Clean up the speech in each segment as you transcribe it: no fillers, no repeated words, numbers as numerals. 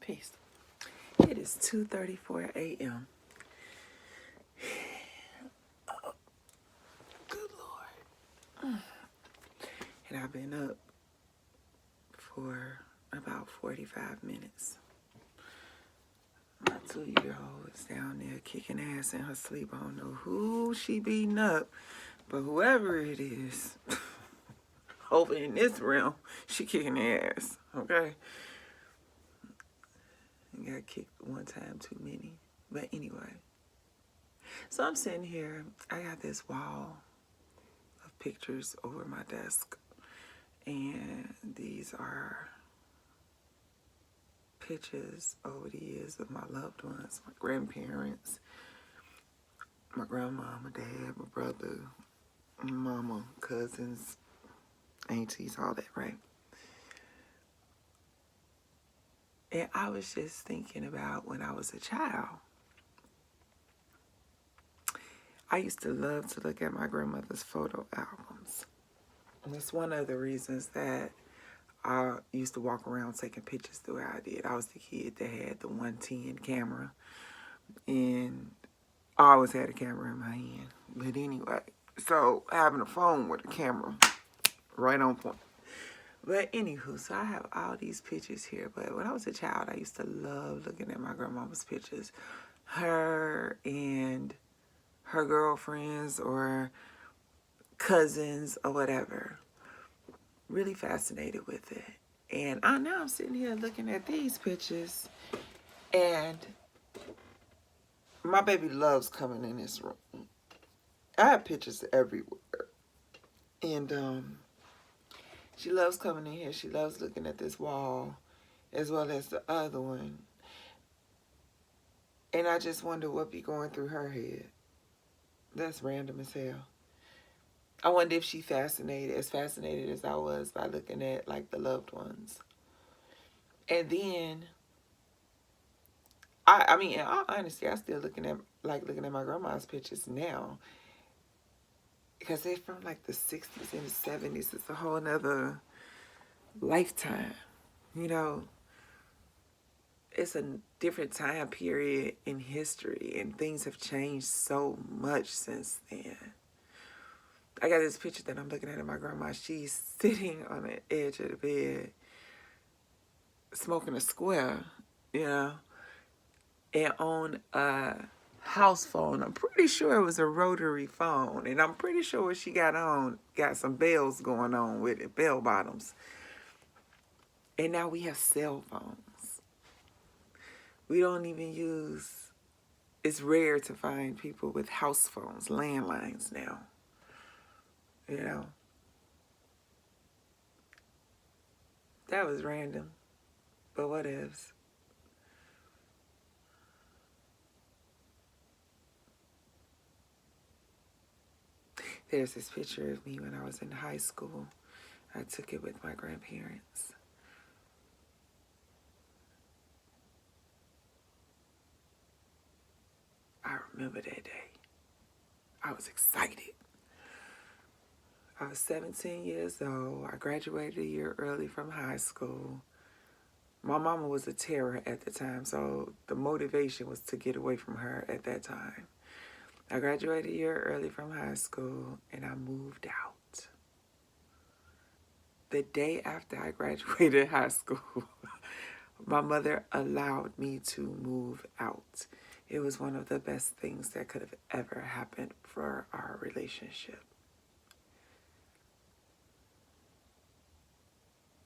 Peace. It is 2:34 a.m. Good Lord. And I've been up for about 45 minutes. My 2-year-old is down there kicking ass in her sleep. I don't know who she beating up, but whoever it is, over in this realm, she kicking their ass, okay? I got kicked one time too many. But anyway, so I'm sitting here. I got this wall of pictures over my desk. And these are pictures over the years of my loved ones, my grandparents, my grandma, my dad, my brother, my mama, cousins, aunties, all that, right? And I was just thinking about when I was a child. I used to love to look at my grandmother's photo albums. And that's one of the reasons that I used to walk around taking pictures the way I did. I was the kid that had the 110 camera, and I always had a camera in my hand. But anyway, so having a phone with a camera right on point. But anywho, so I have all these pictures here. But when I was a child, I used to love looking at my grandmama's pictures. Her and her girlfriends or cousins or whatever. Really fascinated with it. And now I'm sitting here looking at these pictures, and my baby loves coming in this room. I have pictures everywhere. And she loves coming in here. She loves looking at this wall as well as the other one. And I just wonder what be going through her head. That's random as hell. I wonder if she as fascinated as I was by looking at like the loved ones. And then I mean, in all honesty, I still looking at my grandma's pictures now. Because they're from like the 60s and the 70s. It's a whole nother lifetime. You know, it's a different time period in history, and things have changed so much since then. I got this picture that I'm looking at of my grandma. She's sitting on the edge of the bed, smoking a square, you know, and on a house phone. I'm pretty sure it was a rotary phone, and I'm pretty sure what she got on got some bells going on with it, bell bottoms. And now we have cell phones. We don't even use, it's rare to find people with house phones, landlines now. You know? That was random, but what ifs? There's this picture of me when I was in high school. I took it with my grandparents. I remember that day. I was excited. I was 17 years old. I graduated a year early from high school. My mama was a terror at the time, so the motivation was to get away from her at that time. I graduated a year early from high school, and I moved out. The day after I graduated high school, my mother allowed me to move out. It was one of the best things that could have ever happened for our relationship.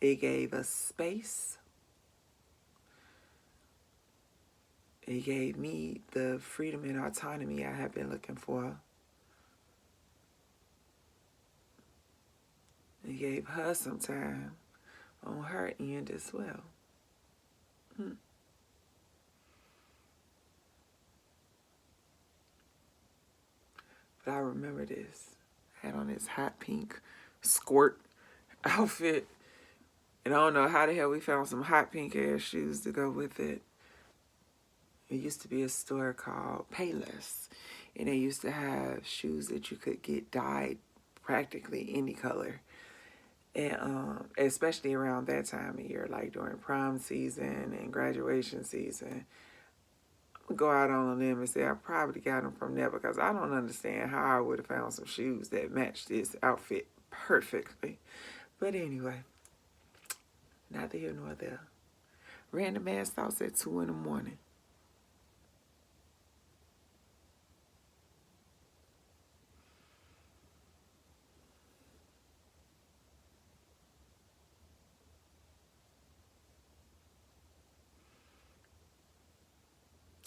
It gave us space. It gave me the freedom and autonomy I have been looking for. It gave her some time on her end as well. But I remember this. I had on this hot pink skirt outfit. And I don't know how the hell we found some hot pink ass shoes to go with it. It used to be a store called Payless. And they used to have shoes that you could get dyed practically any color. And especially around that time of year, like during prom season and graduation season, go out on a limb and say I probably got them from there, because I don't understand how I would have found some shoes that matched this outfit perfectly. But anyway, neither here nor there. Random ass thoughts at 2 in the morning.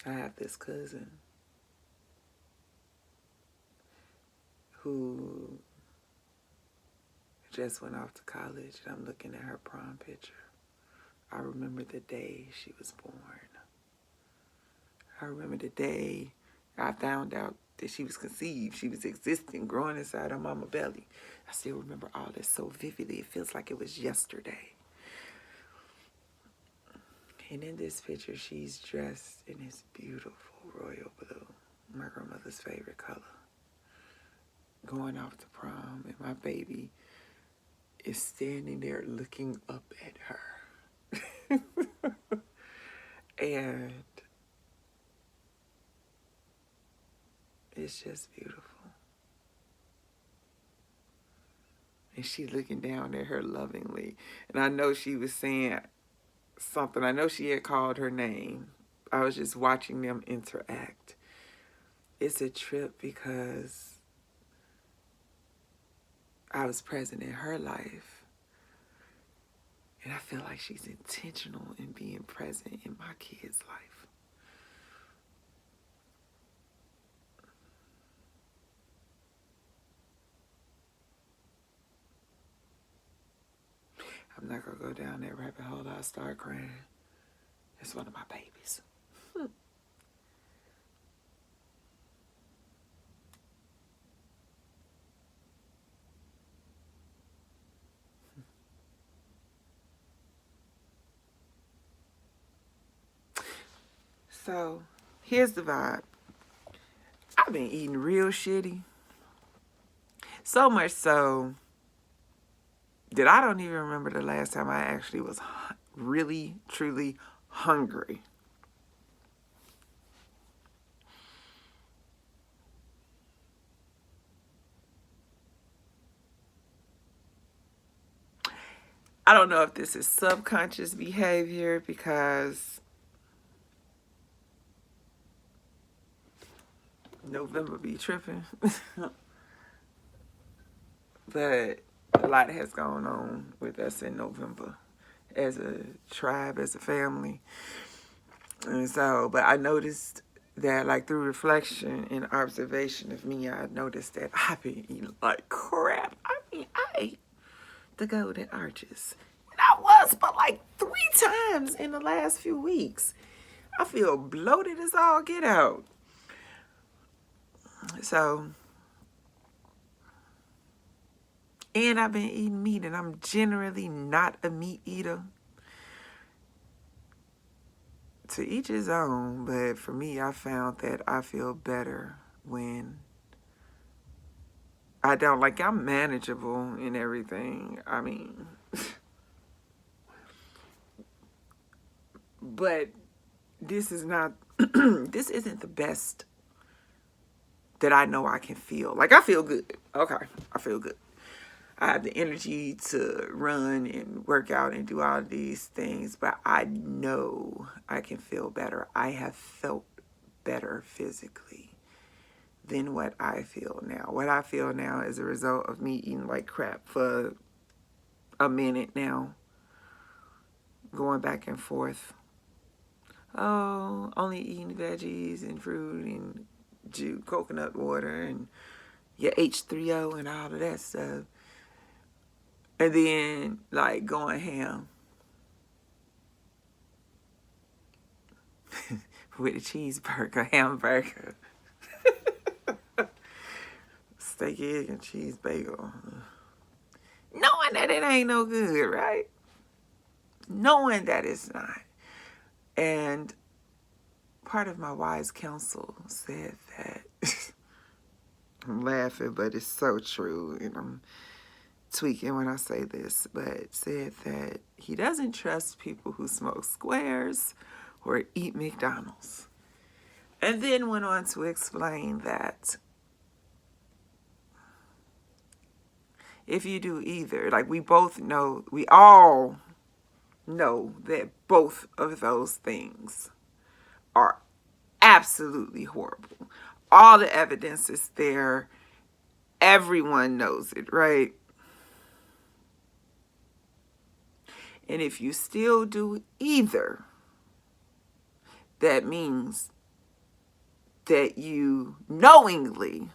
I have this cousin who just went off to college, and I'm looking at her prom picture. I remember the day she was born. I remember the day I found out that she was conceived. She was existing, growing inside her mama belly. I still remember all this so vividly. It feels like it was yesterday. And in this picture, she's dressed in this beautiful royal blue, my grandmother's favorite color, going off to prom, and my baby is standing there looking up at her. And it's just beautiful. And she looking down at her lovingly. And I know she was saying something. I know she had called her name. I was just watching them interact. It's a trip because I was present in her life. And I feel like she's intentional in being present in my kid's life. I'm not going to go down that rabbit hole. I'll start crying. It's one of my babies. So, here's the vibe. I've been eating real shitty. So much so that I don't even remember the last time I actually was really, truly hungry. I don't know if this is subconscious behavior because November be tripping. But a lot has gone on with us in November as a tribe, as a family. And so, but I noticed that, like, through reflection and observation of me, I noticed that I've been eating like crap. I mean, I ate the Golden Arches. And I was, but like 3 times in the last few weeks. I feel bloated as all get out. So, and I've been eating meat, and I'm generally not a meat eater. To each his own, but for me, I found that I feel better when I don't, like, I'm manageable and everything. I mean, but this is not, this isn't the best that I know I can feel. Like, I feel good. Okay, I feel good. I have the energy to run and work out and do all of these things, but I know I can feel better. I have felt better physically than what I feel now. What I feel now is a result of me eating like crap for a minute now, going back and forth. Oh, only eating veggies and fruit and juice, coconut water and your H3O and all of that stuff. And then, like, going ham with a cheeseburger, hamburger, steak, egg, and cheese bagel. Knowing that it ain't no good, right? Knowing that it's not. And part of my wise counsel said that, I'm laughing, but it's so true. And tweaking when I say this, but said that he doesn't trust people who smoke squares or eat McDonald's. And then went on to explain that if you do either, like we all know that both of those things are absolutely horrible. All the evidence is there. Everyone knows it, right? And if you still do either, that means that you knowingly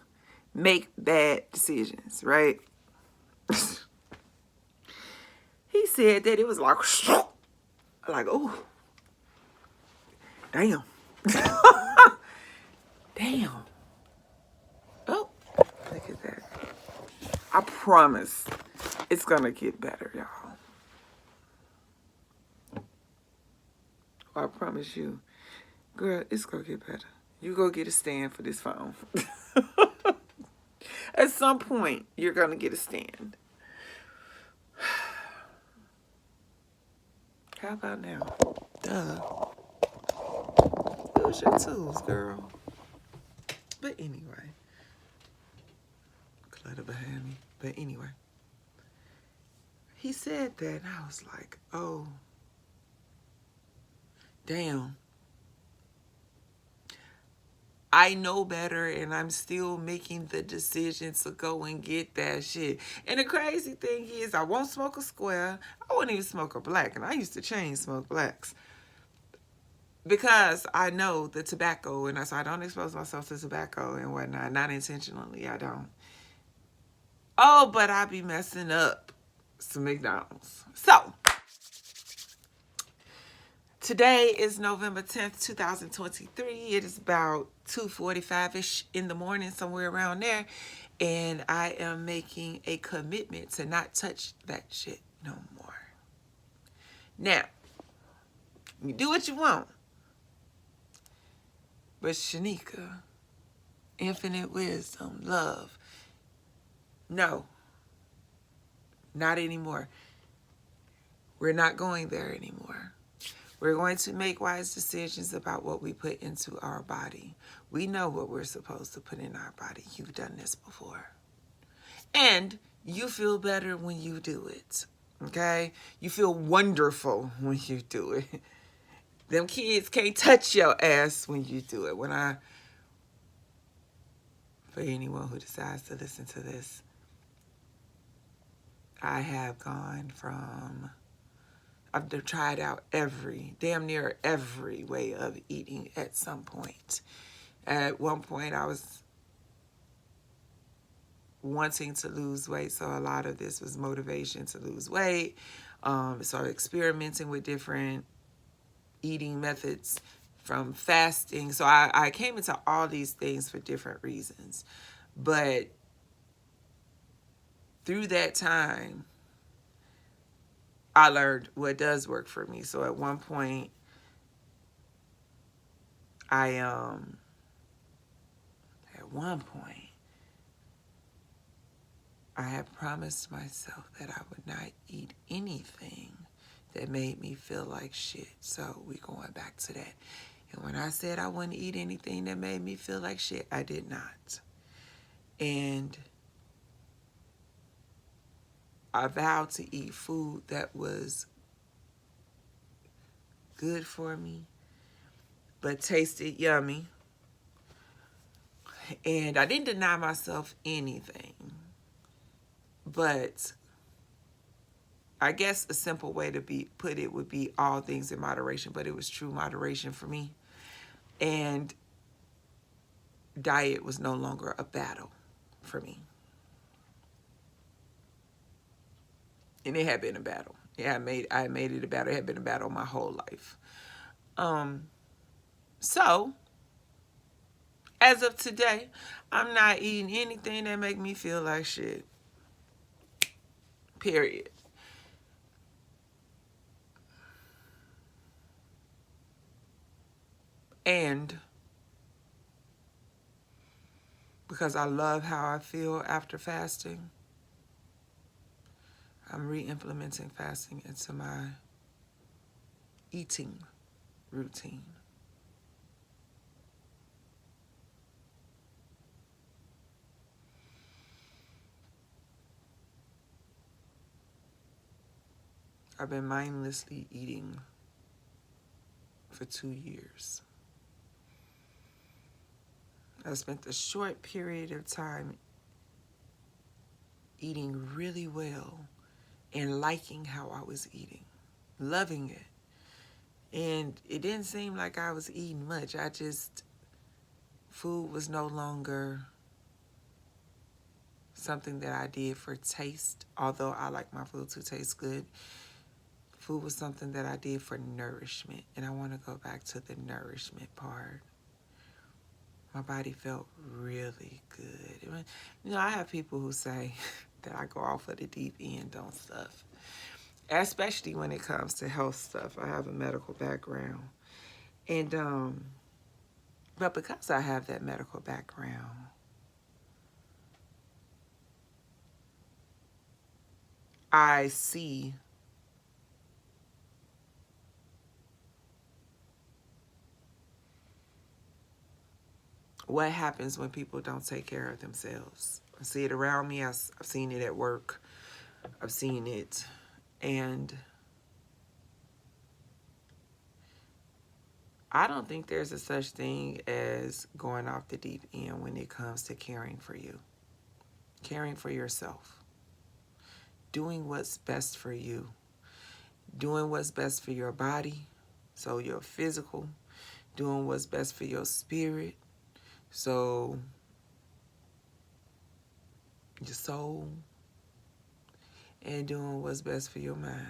make bad decisions, right? He said that it was like, oh, damn. Damn. Oh, look at that. I promise it's gonna get better, y'all. I promise you. Girl, it's gonna get better. You go get a stand for this phone. At some point, you're gonna get a stand. How about now? Duh. Use your tools, girl. But anyway. Clutter behind me. But anyway. He said that, and I was like, oh, damn. I know better, and I'm still making the decision to go and get that shit. And the crazy thing is, I won't smoke a square. I won't even smoke a black, and I used to chain smoke blacks. Because I know the tobacco, and so I don't expose myself to tobacco and whatnot. Not intentionally, I don't. Oh, but I be messing up some McDonald's. So, today is November 10th, 2023. It is about 2:45-ish in the morning, somewhere around there. And I am making a commitment to not touch that shit no more. Now, you do what you want. But Shanika, infinite wisdom, love, no, not anymore. We're not going there anymore. We're going to make wise decisions about what we put into our body. We know what we're supposed to put in our body. You've done this before. And you feel better when you do it. Okay? You feel wonderful when you do it. Them kids can't touch your ass when you do it. For anyone who decides to listen to this, I have gone from, I've tried out damn near every way of eating at some point. At one point, I was wanting to lose weight, so a lot of this was motivation to lose weight. So experimenting with different eating methods, from fasting. So I came into all these things for different reasons. But through that time, I learned what does work for me. So at one point, I had promised myself that I would not eat anything that made me feel like shit. So we're going back to that. And when I said I wouldn't eat anything that made me feel like shit, I did not. And I vowed to eat food that was good for me, but tasted yummy. And I didn't deny myself anything. But I guess a simple way to put it would be all things in moderation, but it was true moderation for me. And diet was no longer a battle for me. And it had been a battle. Yeah, I made it a battle. It had been a battle my whole life. So, as of today, I'm not eating anything that make me feel like shit. Period. And because I love how I feel after fasting, I'm re-implementing fasting into my eating routine. I've been mindlessly eating for 2 years. I spent a short period of time eating really well and liking how I was eating, loving it. And it didn't seem like I was eating much. Food was no longer something that I did for taste, although I like my food to taste good. Food was something that I did for nourishment, and I want to go back to the nourishment part. My body felt really good. I have people who say that I go off of the deep end on stuff, especially when it comes to health stuff. I have a medical background, and but because I have that medical background, I see what happens when people don't take care of themselves. I see it around me. I've seen it at work. I've seen it. And I don't think there's a such thing as going off the deep end when it comes to caring for you, caring for yourself, doing what's best for you, doing what's best for your body, so your physical, doing what's best for your spirit, so your soul, and doing what's best for your mind.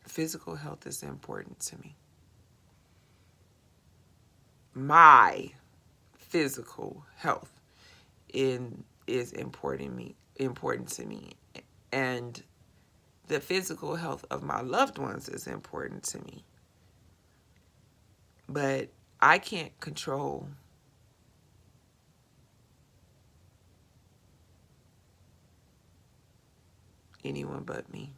Physical health is important to me. My physical health is important to me. And the physical health of my loved ones is important to me. But I can't control anyone but me.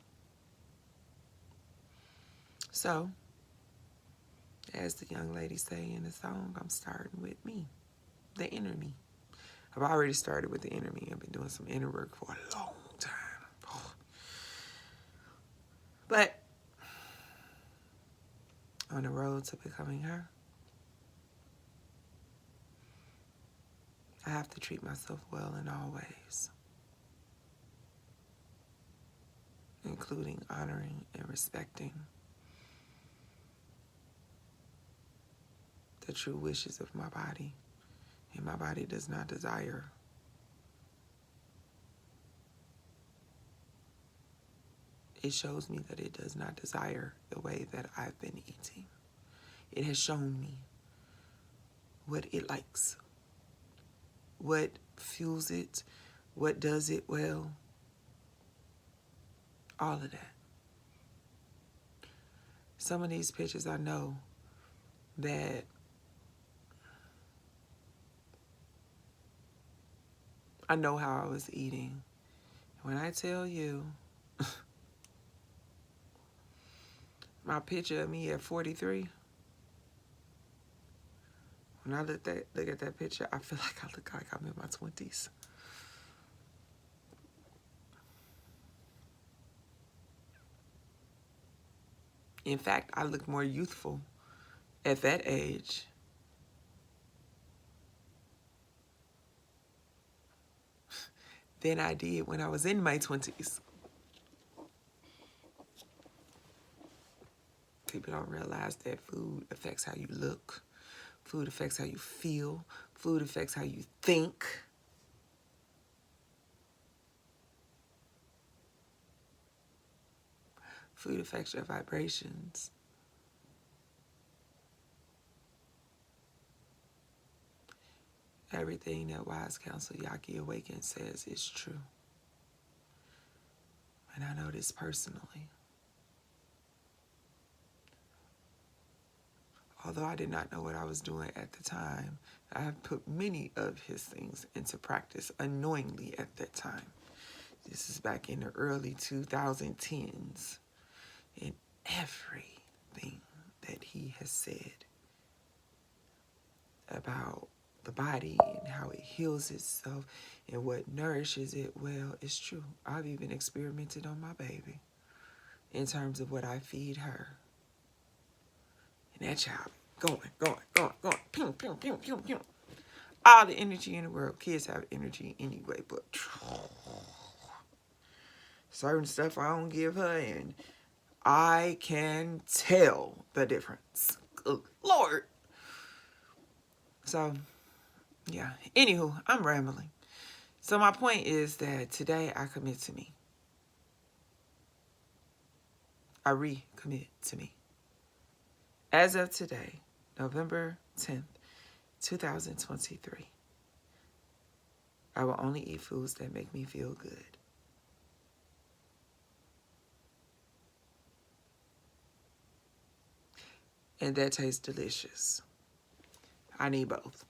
So, as the young lady say in the song, I'm starting with me, the inner me. I've already started with the inner me. I've been doing some inner work for a long time. But on the road to becoming her, I have to treat myself well in all ways, including honoring and respecting the true wishes of my body. And my body does not desire it shows me that it does not desire the way that I've been eating. It has shown me what it likes, what fuels it, what does it well, all of that. Some of these pictures I know that I know how I was eating. When I tell you, my picture of me at 43, when I look at that picture, I feel like I look like I'm in my 20s. In fact, I look more youthful at that age than I did when I was in my 20s. People don't realize that food affects how you look. Food affects how you feel. Food affects how you think. Food affects your vibrations. Everything that Wise Counsel Yaki Awaken says is true. And I know this personally. Although I did not know what I was doing at the time, I have put many of his things into practice unknowingly at that time. This is back in the early 2010s. And everything that he has said about the body and how it heals itself and what nourishes it, well, it's true. I've even experimented on my baby in terms of what I feed her. And that child going, pew, pew, pew, pew, pew. All the energy in the world. Kids have energy anyway, but certain stuff I don't give her, and I can tell the difference. Good Lord. So, yeah. Anywho, I'm rambling. So my point is that today I commit to me. I recommit to me. As of today, November 10th, 2023, I will only eat foods that make me feel good. And that tastes delicious. I need both.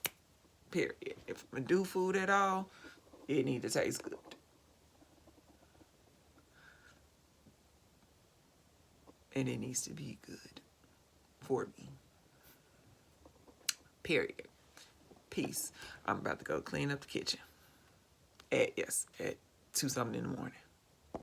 Period. If I'm gonna do food at all, it need to taste good. And it needs to be good for me. Period. Peace. I'm about to go clean up the kitchen. At 2 something in the morning.